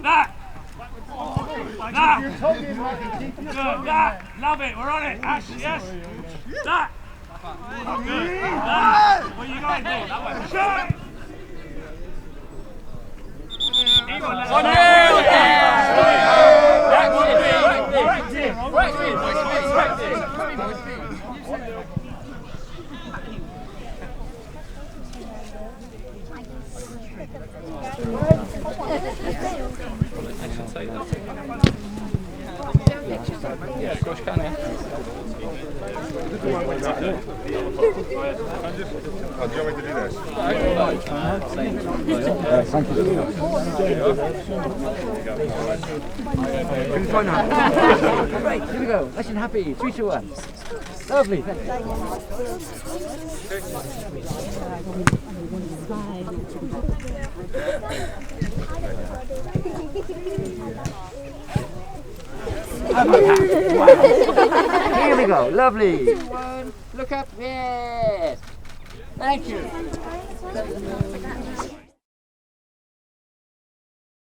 That! That! Good, that! Love it, we're on it! Ash, yes! That! Good! That! What you guys do? Shot! Yeah, of course can, yeah. Oh, do you want me to do this? Thank you. Right, here we go. Nice and happy. 3, 2, 1. Lovely. Thank you. Here we go. Lovely. 2, 1. Look up. Yes. Thank you.